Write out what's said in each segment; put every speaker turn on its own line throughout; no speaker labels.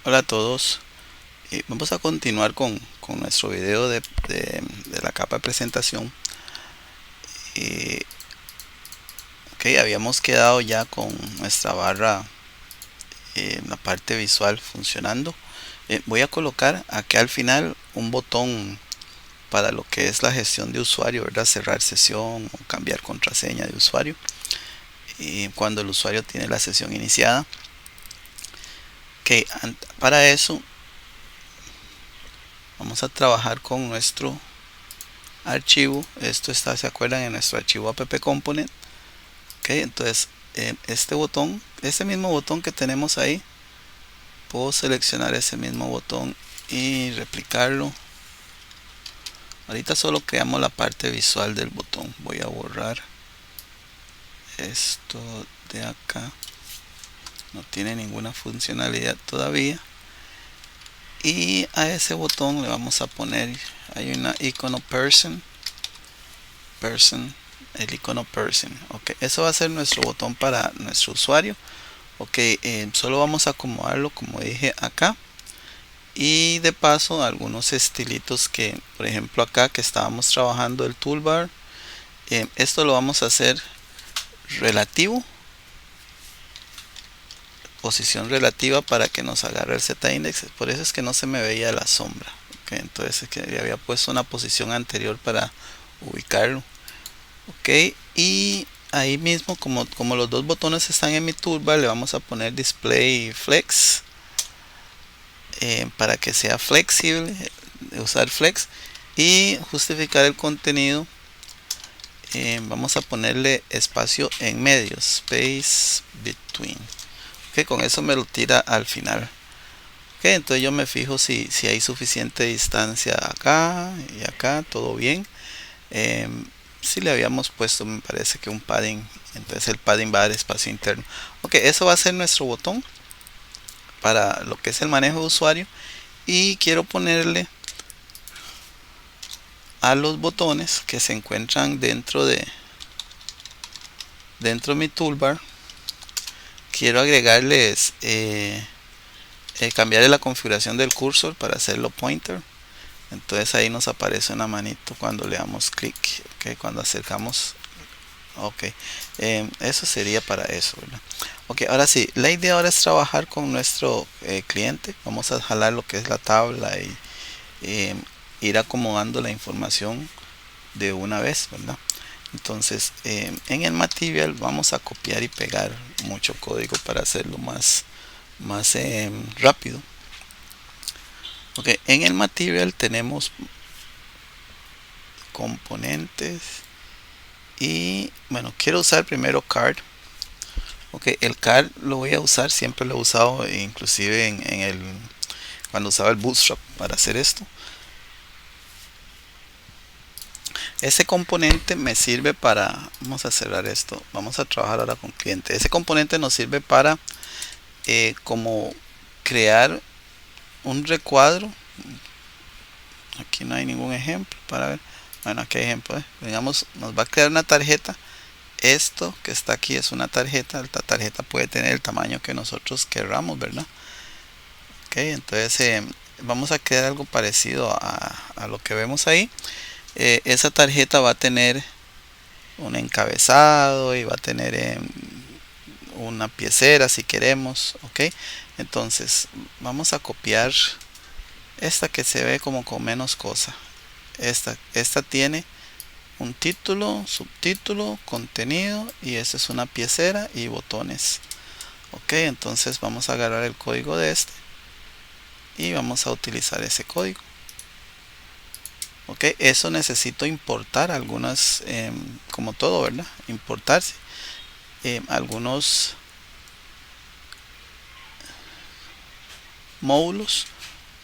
Hola a todos. Vamos a continuar con nuestro video de la capa de presentación. Eh, ok, habíamos quedado ya con nuestra barra en la parte visual funcionando. Voy a colocar aquí al final un botón para lo que es la gestión de usuario, ¿verdad? Cerrar sesión o cambiar contraseña de usuario. Cuando el usuario tiene la sesión iniciada. Ok, para eso vamos a trabajar con nuestro archivo. Esto está, ¿se acuerdan? En nuestro archivo app component. Ok, entonces este mismo botón que tenemos ahí, puedo seleccionar ese mismo botón y replicarlo. Ahorita solo creamos la parte visual del botón. Voy a borrar esto de acá. No tiene ninguna funcionalidad todavía. Y a ese botón le vamos a poner, hay una icono person, el icono person. Ok, eso va a ser nuestro botón para nuestro usuario. Ok, solo vamos a acomodarlo como dije acá. Y de paso algunos estilitos que, por ejemplo, acá que estábamos trabajando el toolbar, esto lo vamos a hacer relativo, posición relativa, para que nos agarre el z-index. Por eso es que no se me veía la sombra. Okay, entonces es que le había puesto una posición anterior para ubicarlo. Ok, y ahí mismo, como los dos botones están en mi toolbar, le vamos a poner display flex, para que sea flexible, usar flex y justificar el contenido. Vamos a ponerle espacio en medio, space between. Ok, con eso me lo tira al final. Ok, entonces yo me fijo si hay suficiente distancia acá y acá, todo bien. Si le habíamos puesto, me parece que un padding, entonces el padding va a dar espacio interno. Ok, eso va a ser nuestro botón para lo que es el manejo de usuario. Y quiero ponerle a los botones que se encuentran dentro de mi toolbar, quiero agregarles, cambiarle la configuración del cursor para hacerlo pointer. Entonces ahí nos aparece una manito cuando le damos clic. Okay, cuando acercamos. Ok, eso sería para eso, ¿verdad? Ok, ahora sí, la idea ahora es trabajar con nuestro cliente. Vamos a jalar lo que es la tabla y eh, ir acomodando la información de una vez, ¿verdad? Entonces, en el material vamos a copiar y pegar mucho código para hacerlo más rápido. Ok, en el material tenemos componentes y bueno, quiero usar primero card. Ok, el card lo voy a usar, siempre lo he usado, inclusive cuando usaba el Bootstrap para hacer esto. Ese componente me sirve para, vamos a cerrar esto, vamos a trabajar ahora con cliente. Ese componente nos sirve para como crear un recuadro. Aquí no hay ningún ejemplo para ver. Bueno, aquí hay ejemplo. Digamos, nos va a crear una tarjeta. Esto que está aquí es una tarjeta. La tarjeta puede tener el tamaño que nosotros querramos, ¿verdad? Ok, entonces vamos a crear algo parecido a lo que vemos ahí. Esa tarjeta va a tener un encabezado y va a tener una piecera si queremos. Ok, entonces vamos a copiar esta que se ve como con menos cosa. Esta tiene un título, subtítulo, contenido, y esta es una piecera y botones. Ok, entonces vamos a agarrar el código de este y vamos a utilizar ese código. Ok, eso necesito importar algunas, como todo, ¿verdad? Importarse algunos módulos.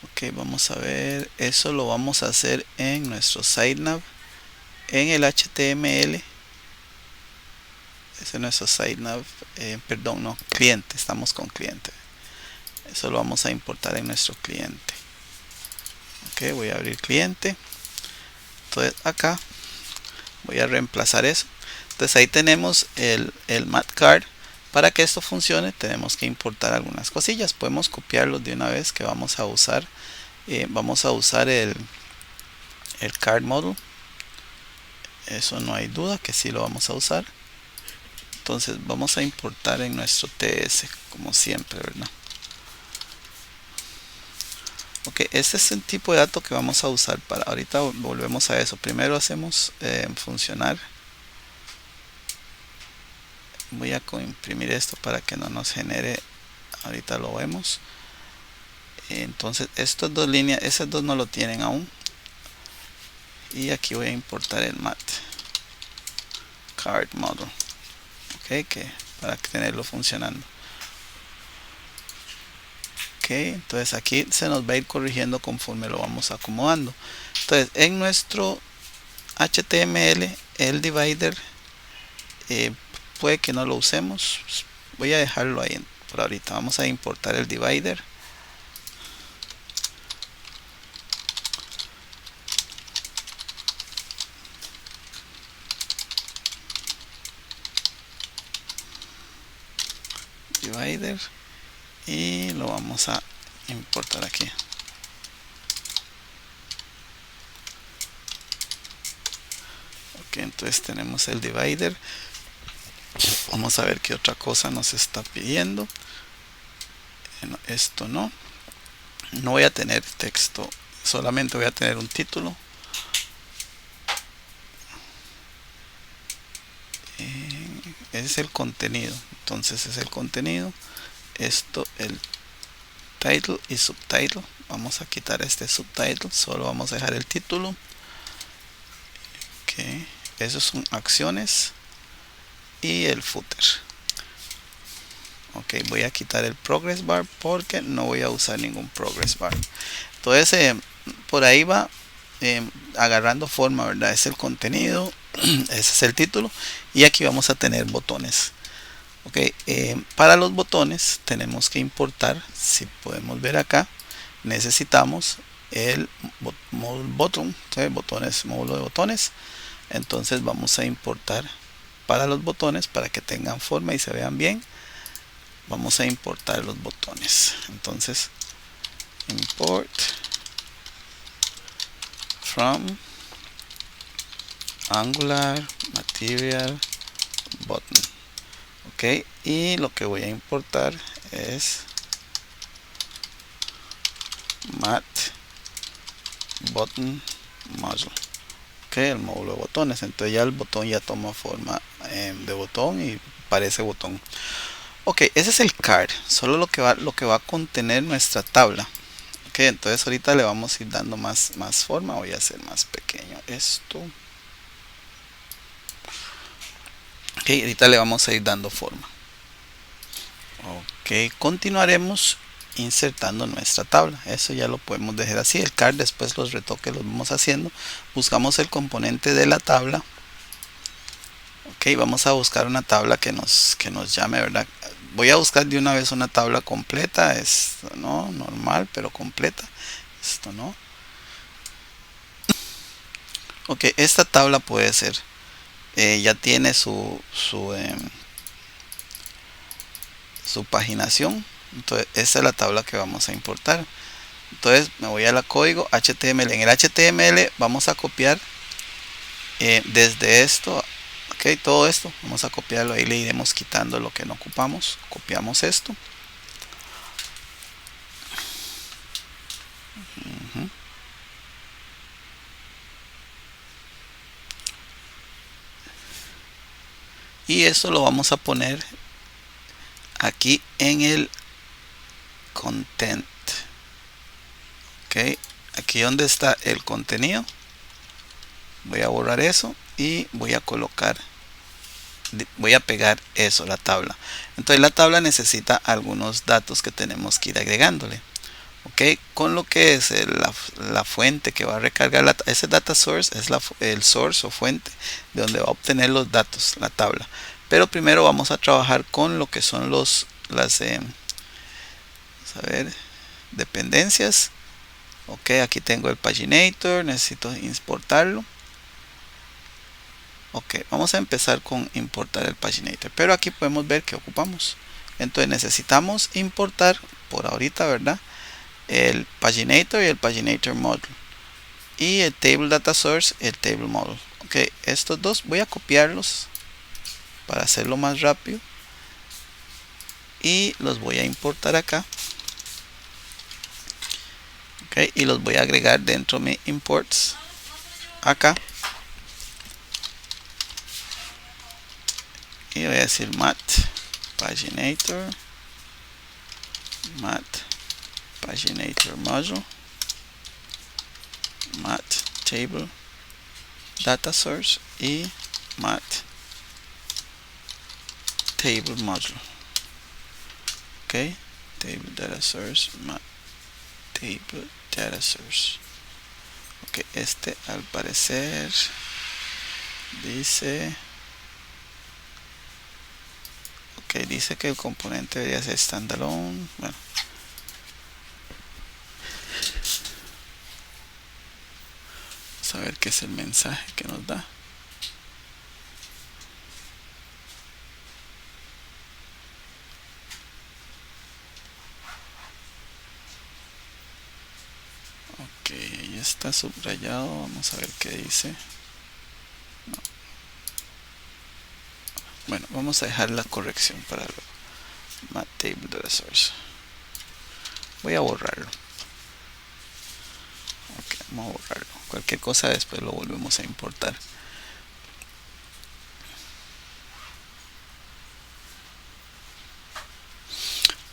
Ok, vamos a ver, eso lo vamos a hacer en nuestro sitemap, en el HTML. Ese es nuestro sitemap, perdón, no, cliente, estamos con cliente. Eso lo vamos a importar en nuestro cliente. Ok, voy a abrir cliente. Entonces acá voy a reemplazar eso. Entonces ahí tenemos el mat card Para que esto funcione tenemos que importar algunas cosillas. Podemos copiarlos de una vez, que vamos a usar el card model. Eso no hay duda que sí lo vamos a usar. Entonces vamos a importar en nuestro TS como siempre, ¿verdad? Ok, este es el tipo de dato que vamos a usar para ahorita. Volvemos a eso. Primero hacemos funcionar. Voy a imprimir esto para que no nos genere. Ahorita lo vemos. Entonces estas dos líneas, esas dos no lo tienen aún. Y aquí voy a importar el mat card model. Ok, para tenerlo funcionando. Ok, entonces aquí se nos va a ir corrigiendo conforme lo vamos acomodando. Entonces en nuestro HTML el divider puede que no lo usemos. Voy a dejarlo ahí por ahorita. Vamos a importar el divider. Y lo vamos a importar aquí. Ok, entonces tenemos el divider. Vamos a ver qué otra cosa nos está pidiendo. Esto no voy a tener texto, solamente voy a tener un título. Ese es el contenido, entonces es el contenido. Esto el title y subtitle. Vamos a quitar este subtitle, solo vamos a dejar el título. Ok, esos son acciones y el footer. Ok, voy a quitar el progress bar porque no voy a usar ningún progress bar. Entonces por ahí va agarrando forma, ¿verdad? Es el contenido, ese es el título, y aquí vamos a tener botones. Ok, para los botones tenemos que importar, si podemos ver acá, necesitamos el botón, botones, módulo de botones. Entonces vamos a importar para los botones, para que tengan forma y se vean bien. Vamos a importar los botones. Entonces import from Angular Material Button. Ok, y lo que voy a importar es mat button module. Ok, el módulo de botones. Entonces ya el botón ya toma forma de botón y parece botón. Ok, ese es el card, solo lo que va a contener nuestra tabla. Ok, entonces ahorita le vamos a ir dando más forma. Voy a hacer más pequeño esto. Ok, ahorita le vamos a ir dando forma. Ok, continuaremos insertando nuestra tabla. Eso ya lo podemos dejar así. El card, después los retoques los vamos haciendo. Buscamos el componente de la tabla. Ok, vamos a buscar una tabla que nos llame, ¿verdad? Voy a buscar de una vez una tabla completa. Esto no, normal, pero completa. Esto no. Ok, esta tabla puede ser. Ya tiene su paginación. Entonces esta es la tabla que vamos a importar. Entonces me voy a la código HTML. En el HTML vamos a copiar desde esto. Ok, todo esto vamos a copiarlo. Ahí le iremos quitando lo que no ocupamos. Copiamos esto. Y esto lo vamos a poner aquí en el content. Ok, aquí donde está el contenido, voy a borrar eso y voy a colocar, voy a pegar eso, la tabla. Entonces la tabla necesita algunos datos que tenemos que ir agregándole. Ok, con lo que es la fuente que va a recargar ese data source es el source o fuente de donde va a obtener los datos, la tabla. Pero primero vamos a trabajar con lo que son las vamos a ver, dependencias. Ok, aquí tengo el paginator, necesito importarlo. Ok, vamos a empezar con importar el paginator, pero aquí podemos ver que ocupamos. Entonces necesitamos importar por ahorita, ¿verdad? El paginator y el paginator module, y el table data source y el table module. Ok, estos dos voy a copiarlos para hacerlo más rápido y los voy a importar acá. Ok, y los voy a agregar dentro de mi imports acá, y voy a decir mat paginator module, mat table data source y mat table module. Ok, table data source, mat table data source. Ok, este al parecer dice, ok, dice que el componente debería ser standalone. Bueno, vamos a ver qué es el mensaje que nos da. Ok, ahí está subrayado. Vamos a ver qué dice. No. Bueno, vamos a dejar la corrección para luego. Mat table data source. Voy a borrarlo. Ok, vamos a borrarlo. Cualquier cosa después lo volvemos a importar.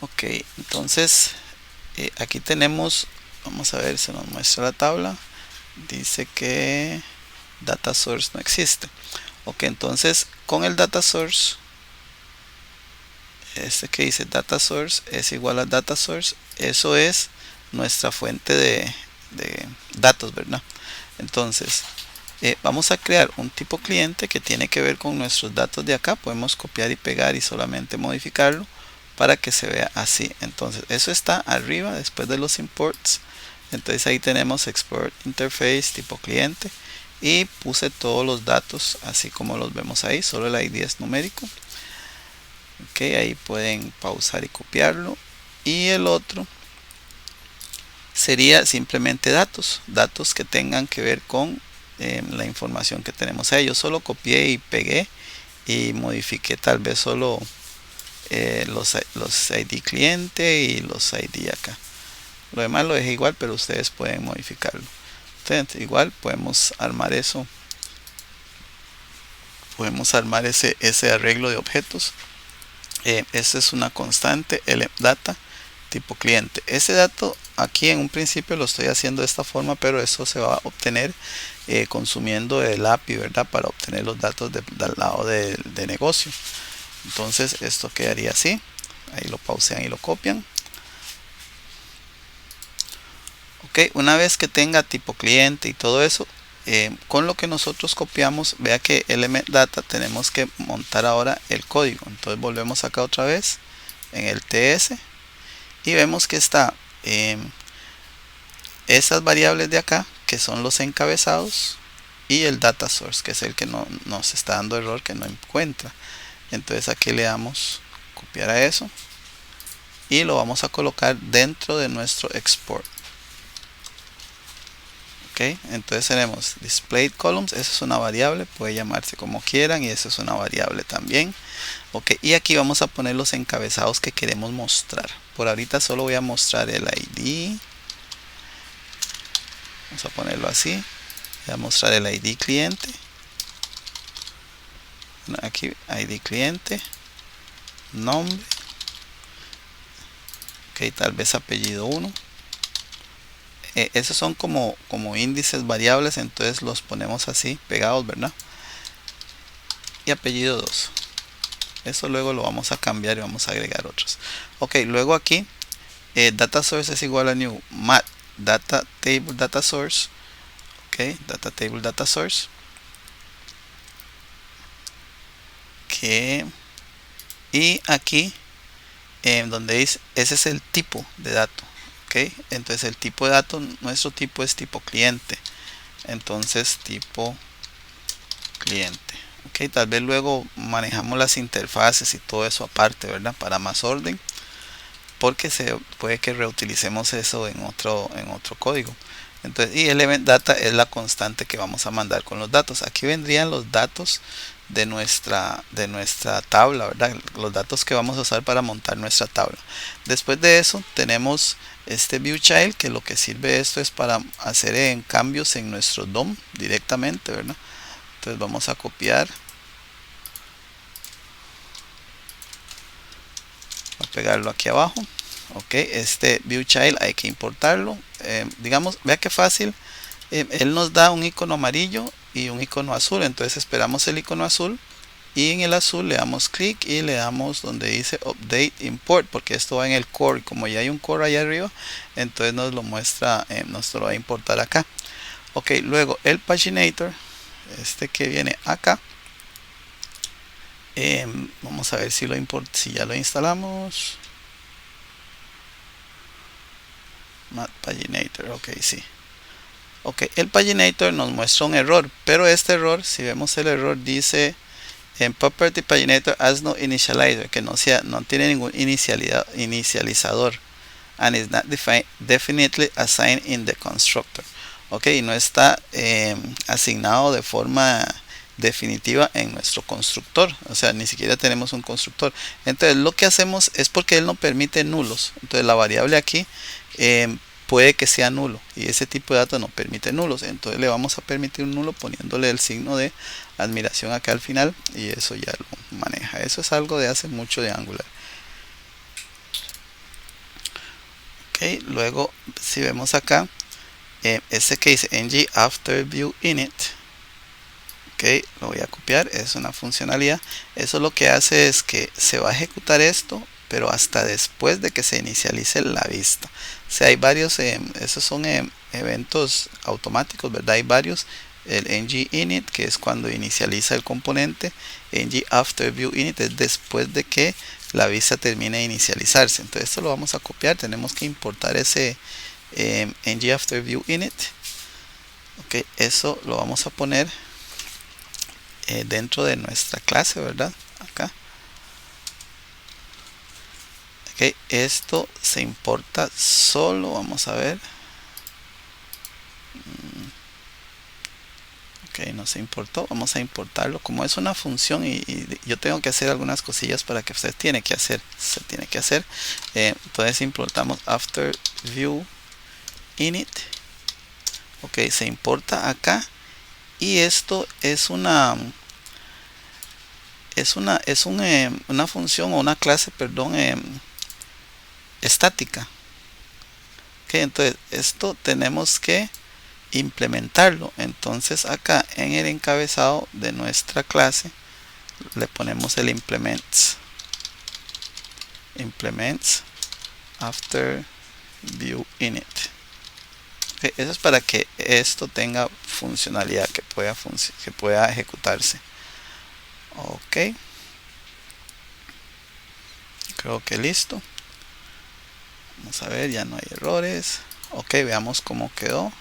Ok, entonces aquí tenemos, vamos a ver, se nos muestra la tabla. Dice que data source no existe. Ok, entonces con el data source, este que dice data source es igual a data source, eso es nuestra fuente de datos, ¿verdad? Entonces vamos a crear un tipo cliente que tiene que ver con nuestros datos de acá. Podemos copiar y pegar y solamente modificarlo para que se vea así. Entonces eso está arriba después de los imports. Entonces ahí tenemos export interface tipo cliente, y puse todos los datos así como los vemos ahí, solo el ID es numérico. Ok, ahí pueden pausar y copiarlo. Y el otro sería simplemente datos que tengan que ver con la información que tenemos ahí. Yo solo copié y pegué y modifiqué tal vez solo los ID cliente y los ID acá. Lo demás lo dejé igual, pero ustedes pueden modificarlo. Entonces, igual podemos armar eso. Podemos armar ese arreglo de objetos. Esta es una constante, el data tipo cliente. Ese dato aquí en un principio lo estoy haciendo de esta forma, pero eso se va a obtener consumiendo el API, ¿verdad? Para obtener los datos del lado de negocio. Entonces esto quedaría así. Ahí lo pausean y lo copian. Ok, una vez que tenga tipo cliente y todo eso, con lo que nosotros copiamos, vea que element data tenemos que montar ahora el código. Entonces volvemos acá otra vez en el TS y vemos que está esas variables de acá, que son los encabezados, y el data source, que es el que no nos está dando error, que no encuentra. Entonces aquí le damos copiar a eso y lo vamos a colocar dentro de nuestro export. Ok, entonces tenemos displayed columns, esa es una variable, puede llamarse como quieran, y esa es una variable también. Ok, y aquí vamos a poner los encabezados que queremos mostrar. Por ahorita solo voy a mostrar el ID. Vamos a ponerlo así. Voy a mostrar el ID cliente. Aquí ID cliente, nombre, ok, tal vez apellido 1. Esos son como índices variables, entonces los ponemos así pegados, ¿verdad? Y apellido 2. Eso luego lo vamos a cambiar y vamos a agregar otros. Ok, luego aquí data source es igual a new mat data table data source. Ok, data table data source, que y aquí donde dice, ese es el tipo de dato. Ok, entonces el tipo de dato, nuestro tipo es tipo cliente. Entonces tipo cliente. Ok, tal vez luego manejamos las interfaces y todo eso aparte, ¿verdad? Para más orden, porque se puede que reutilicemos eso en otro código. Entonces, y el event data es la constante que vamos a mandar con los datos. Aquí vendrían los datos de nuestra tabla, ¿verdad? Los datos que vamos a usar para montar nuestra tabla. Después de eso tenemos este viewChild, que lo que sirve esto es para hacer cambios en nuestro DOM directamente, ¿verdad? Entonces vamos a copiar, a pegarlo aquí abajo. Ok, este viewChild hay que importarlo. Digamos, vea qué fácil. Él nos da un icono amarillo y un icono azul. Entonces esperamos el icono azul y en el azul le damos clic y le damos donde dice Update Import, porque esto va en el core. Y como ya hay un core allá arriba, entonces nos lo muestra, nos lo va a importar acá. Ok, luego el paginator, este que viene acá. Vamos a ver si si ya lo instalamos. Mat Paginator, ok, sí. Ok, el Paginator nos muestra un error, pero este error, si vemos el error, dice en Property Paginator has no initializer, que no tiene ningún inicializador, and is not definitely assigned in the constructor. Ok, no está asignado de forma definitiva en nuestro constructor, o sea, ni siquiera tenemos un constructor. Entonces lo que hacemos es porque él no permite nulos, entonces la variable aquí puede que sea nulo y ese tipo de datos no permite nulos, entonces le vamos a permitir un nulo poniéndole el signo de admiración acá al final y eso ya lo maneja. Eso es algo de hace mucho de Angular. Ok, luego si vemos acá este que dice ng after view init, ok, lo voy a copiar, es una funcionalidad. Eso lo que hace es que se va a ejecutar esto, pero hasta después de que se inicialice la vista. O sea, hay varios, esos son eventos automáticos, ¿verdad? Hay varios. El ng init, que es cuando inicializa el componente. ng after view init es después de que la vista termine de inicializarse. Entonces esto lo vamos a copiar, tenemos que importar ese ng after view init. Ok, eso lo vamos a poner dentro de nuestra clase, ¿verdad? Acá. Ok, esto se importa solo, vamos a ver. Ok, no se importó, vamos a importarlo. Como es una función y yo tengo que hacer algunas cosillas para que usted tiene que hacer. Entonces importamos after view init. Ok, se importa acá. Y esto es una función o una clase, perdón, estática. Ok, entonces esto tenemos que implementarlo. Entonces acá en el encabezado de nuestra clase le ponemos el implements after view init. Okay, eso es para que esto tenga funcionalidad, que pueda ejecutarse. Ok, creo que listo. Vamos a ver, ya no hay errores. Ok, veamos cómo quedó.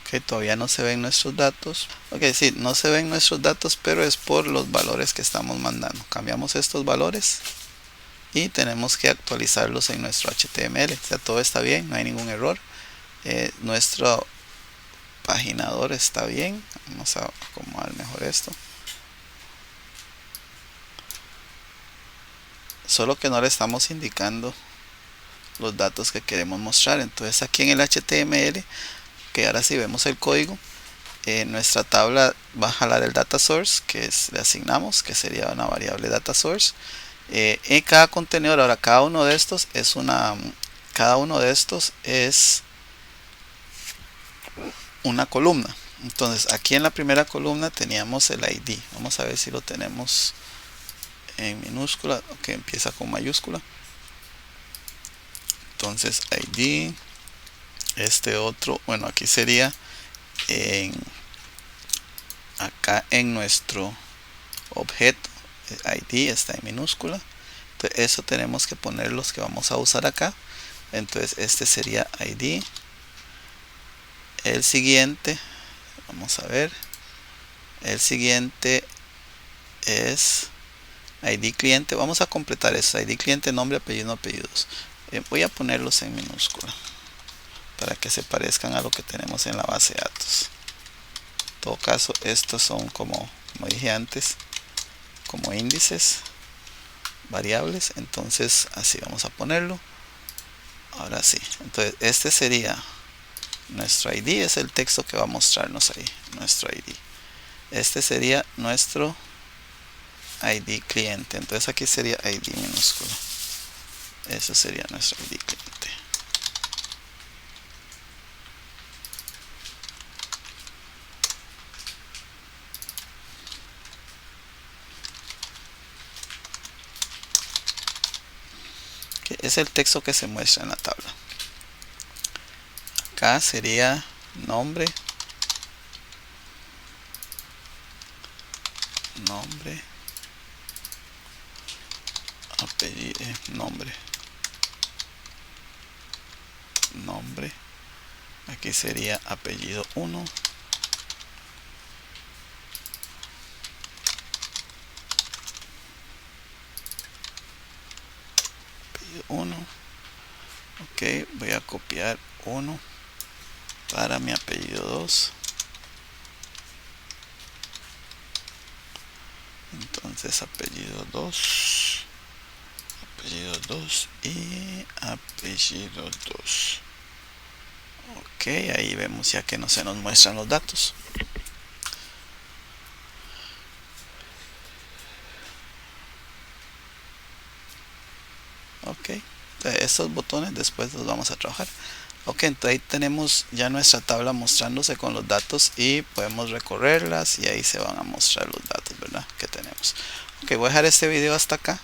Ok, todavía no se ven nuestros datos. Ok, sí, no se ven nuestros datos, pero es por los valores que estamos mandando. Cambiamos estos valores y tenemos que actualizarlos en nuestro HTML. O sea, todo está bien, no hay ningún error. Nuestro paginador está bien. Vamos a acomodar mejor esto. Solo que no le estamos indicando los datos que queremos mostrar. Entonces aquí en el HTML, que ahora sí vemos el código, nuestra tabla va a jalar el data source que le asignamos, que sería una variable data source. En cada contenedor, ahora cada uno de estos es una columna. Entonces aquí en la primera columna teníamos el ID. Vamos a ver si lo tenemos en minúscula, que empieza con mayúscula. Entonces ID, este otro, bueno, aquí sería acá en nuestro objeto, ID está en minúscula. Entonces eso tenemos que poner los que vamos a usar acá. Entonces este sería ID. El siguiente, vamos a ver, el siguiente es ID cliente. Vamos a completar eso: ID cliente, nombre, apellido, apellidos. Voy a ponerlos en minúscula para que se parezcan a lo que tenemos en la base de datos. En todo caso, estos son como dije antes, como índices, variables. Entonces así vamos a ponerlo. Ahora sí, entonces este sería nuestro ID, es el texto que va a mostrarnos ahí, nuestro ID. Este sería nuestro ID cliente. Entonces aquí sería ID minúscula. Eso sería nuestro ID cliente. Que es el texto que se muestra en la tabla. Acá sería nombre, apellido, nombre. Aquí sería apellido 1, apellido 1. Ok, voy a copiar 1 para mi apellido 2. Entonces apellido 2 y apellido 2. Ok, ahí vemos ya que no se nos muestran los datos. Ok, entonces estos botones después los vamos a trabajar. Ok, entonces ahí tenemos ya nuestra tabla mostrándose con los datos y podemos recorrerlas y ahí se van a mostrar los datos, ¿verdad? Que tenemos. Ok, voy a dejar este video hasta acá.